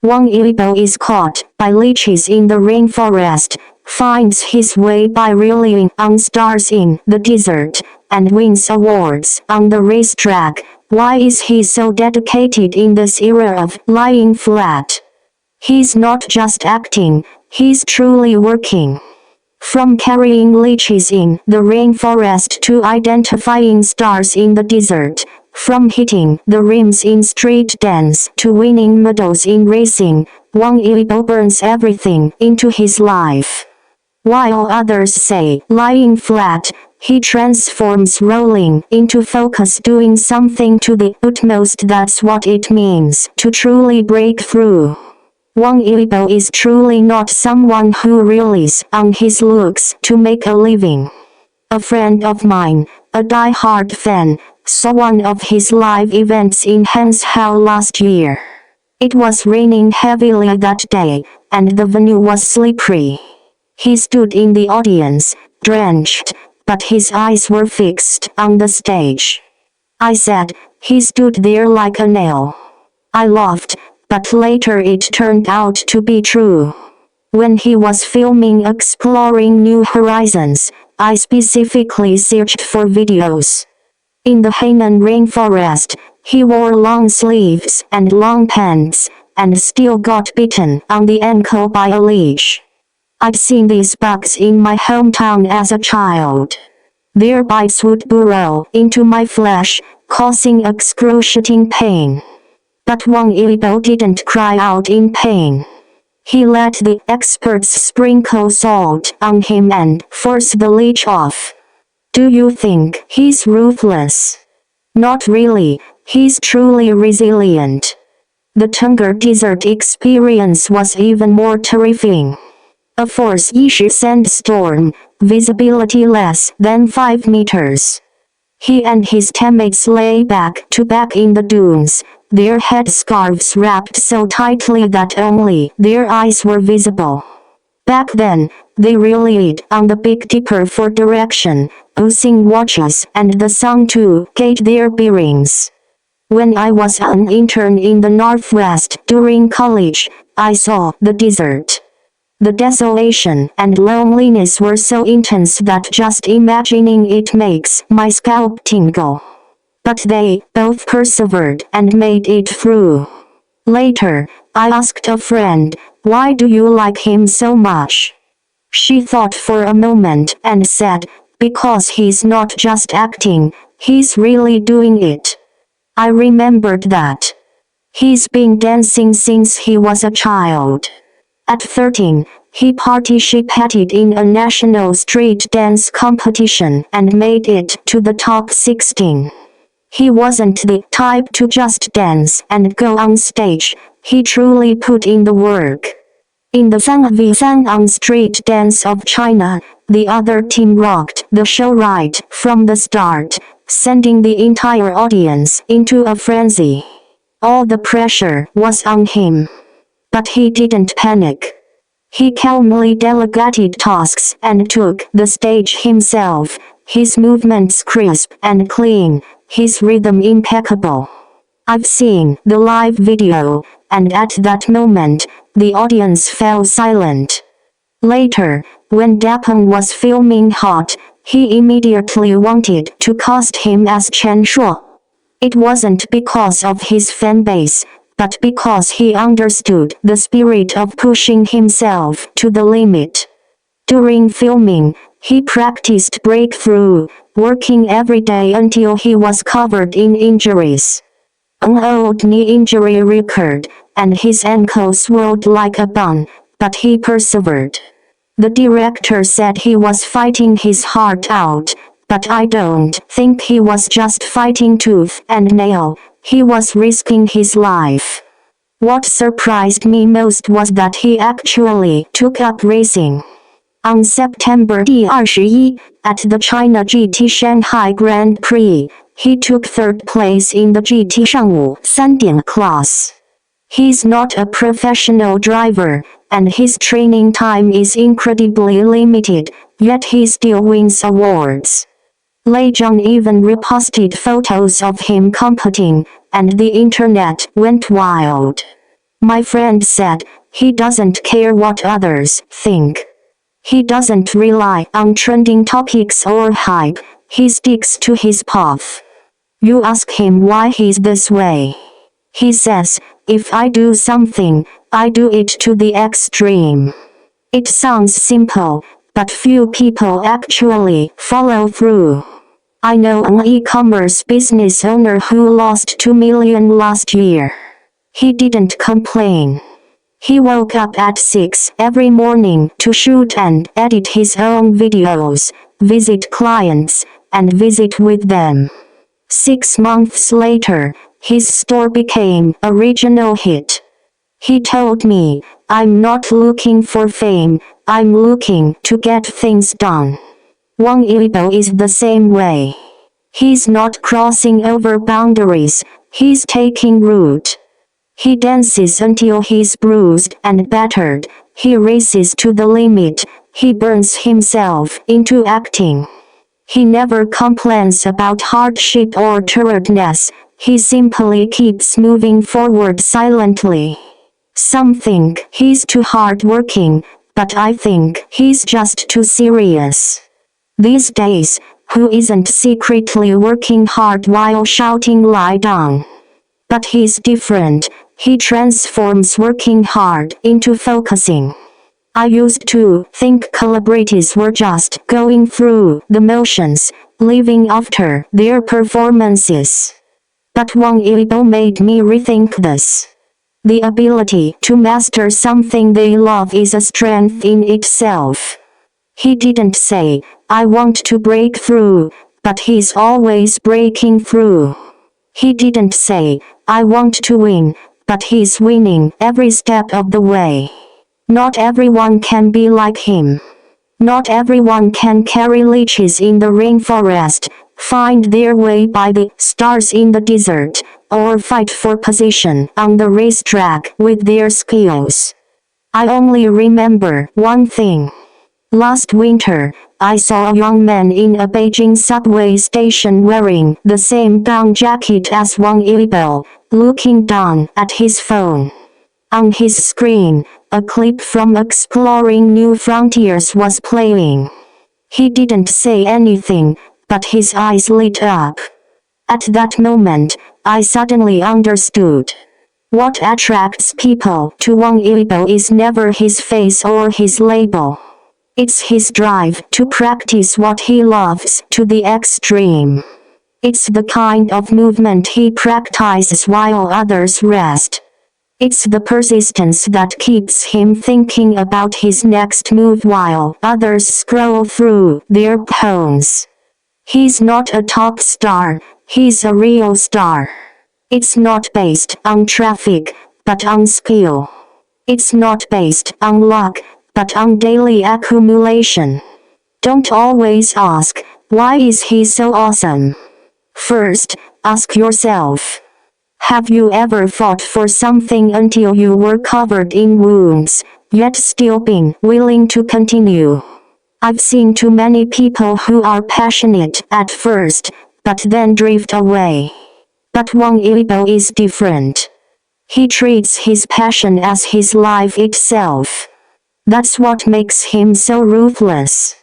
Wang Yibo is caught by leeches in the rainforest, finds his way by relying on stars in the desert, and wins awards on the racetrack. Why is he so dedicated in this era of lying flat? He's not just acting, he's truly working. From carrying leeches in the rainforest to identifying stars in the desert, from hitting the rims in street dance to winning medals in racing, Wang Yibo burns everything into his life. While others say lying flat, he transforms rolling into focus, doing something to the utmost. That's what it means to truly break through. Wang Yibo is truly not someone who relies on his looks to make a living. A friend of mine, a die-hard fan, saw one of his live events in Hangzhou last year. It was raining heavily that day, and the venue was slippery. He stood in the audience, drenched, but his eyes were fixed on the stage. I said, he stood there like a nail. I laughed, but later it turned out to be true. When he was filming Exploring New Horizons, I specifically searched for videos. In the Hainan rainforest, he wore long sleeves and long pants, and still got bitten on the ankle by a leech. I'd seen these bugs in my hometown as a child. Their bites would burrow into my flesh, causing excruciating pain. But Wang Yibo didn't cry out in pain. He let the experts sprinkle salt on him and force the leech off. Do you think he's ruthless? Not really, he's truly resilient. The Tengger Desert experience was even more terrifying. A force-ish sandstorm, visibility less than 5 meters. He and his teammates lay back to back in the dunes, their headscarves wrapped so tightly that only their eyes were visible. Back then, they relied on the Big Dipper for direction, using watches and the sun to gauge their bearings. When I was an intern in the Northwest during college, I saw the desert. The desolation and loneliness were so intense that just imagining it makes my scalp tingle. But they both persevered and made it through. Later, I asked a friend, why do you like him so much? She thought for a moment and said, because he's not just acting, he's really doing it. I remembered that. He's been dancing since he was a child. At 13, he participated in a national street dance competition and made it to the top 16. He wasn't the type to just dance and go on stage, he truly put in the work. In the 3v3 on street dance of China, the other team rocked the show right from the start, sending the entire audience into a frenzy. All the pressure was on him. But he didn't panic. He calmly delegated tasks and took the stage himself, his movements crisp and clean, his rhythm impeccable. I've seen the live video, and at that moment, the audience fell silent. Later, when Dapeng was filming Hot, he immediately wanted to cast him as Chen Shuo. It wasn't because of his fanbase, but because he understood the spirit of pushing himself to the limit. During filming, he practiced breakthrough, working every day until he was covered in injuries. An old knee injury recurred, and his ankle swelled like a bun, but he persevered. The director said he was fighting his heart out, but I don't think he was just fighting tooth and nail, he was risking his life. What surprised me most was that he actually took up racing. On September 21, at the China GT Shanghai Grand Prix, he took third place in the GT Shangwu 3.0 class. He's not a professional driver, and his training time is incredibly limited, yet he still wins awards. Lei Zhan even reposted photos of him competing, and the internet went wild. My friend said, he doesn't care what others think. He doesn't rely on trending topics or hype, he sticks to his path. You ask him why he's this way. He says, if I do something, I do it to the extreme. It sounds simple, but few people actually follow through. I know an e-commerce business owner who lost 2 million last year. He didn't complain. He woke up at 6 every morning to shoot and edit his own videos, visit clients, and visit with them. 6 months later, his store became a regional hit. He told me, I'm not looking for fame, I'm looking to get things done. Wang Yibo is the same way. He's not crossing over boundaries, he's taking root. He dances until he's bruised and battered, he races to the limit, he burns himself into acting. He never complains about hardship or tiredness, he simply keeps moving forward silently. Some think he's too hard-working, but I think he's just too serious. These days, who isn't secretly working hard while shouting lie down? But he's different, he transforms working hard into focusing. I used to think celebrities were just going through the motions, living after their performances. But Wang Yibo made me rethink this. The ability to master something they love is a strength in itself. He didn't say, I want to break through, but he's always breaking through. He didn't say, I want to win, but he's winning every step of the way. Not everyone can be like him. Not everyone can carry leeches in the rainforest, find their way by the stars in the desert, or fight for position on the racetrack with their skills. I only remember one thing. Last winter, I saw a young man in a Beijing subway station wearing the same down jacket as Wang Yibo, looking down at his phone. On his screen, a clip from Exploring New Frontiers was playing. He didn't say anything, but his eyes lit up. At that moment, I suddenly understood. What attracts people to Wang Yibo is never his face or his label. It's his drive to practice what he loves to the extreme. It's the kind of movement he practices while others rest. It's the persistence that keeps him thinking about his next move while others scroll through their phones. He's not a top star, he's a real star. It's not based on traffic, but on skill. It's not based on luck, but on daily accumulation. Don't always ask, why is he so awesome? First, ask yourself. Have you ever fought for something until you were covered in wounds, yet still been willing to continue? I've seen too many people who are passionate at first, but then drift away. But Wang Yibo is different. He treats his passion as his life itself. That's what makes him so ruthless.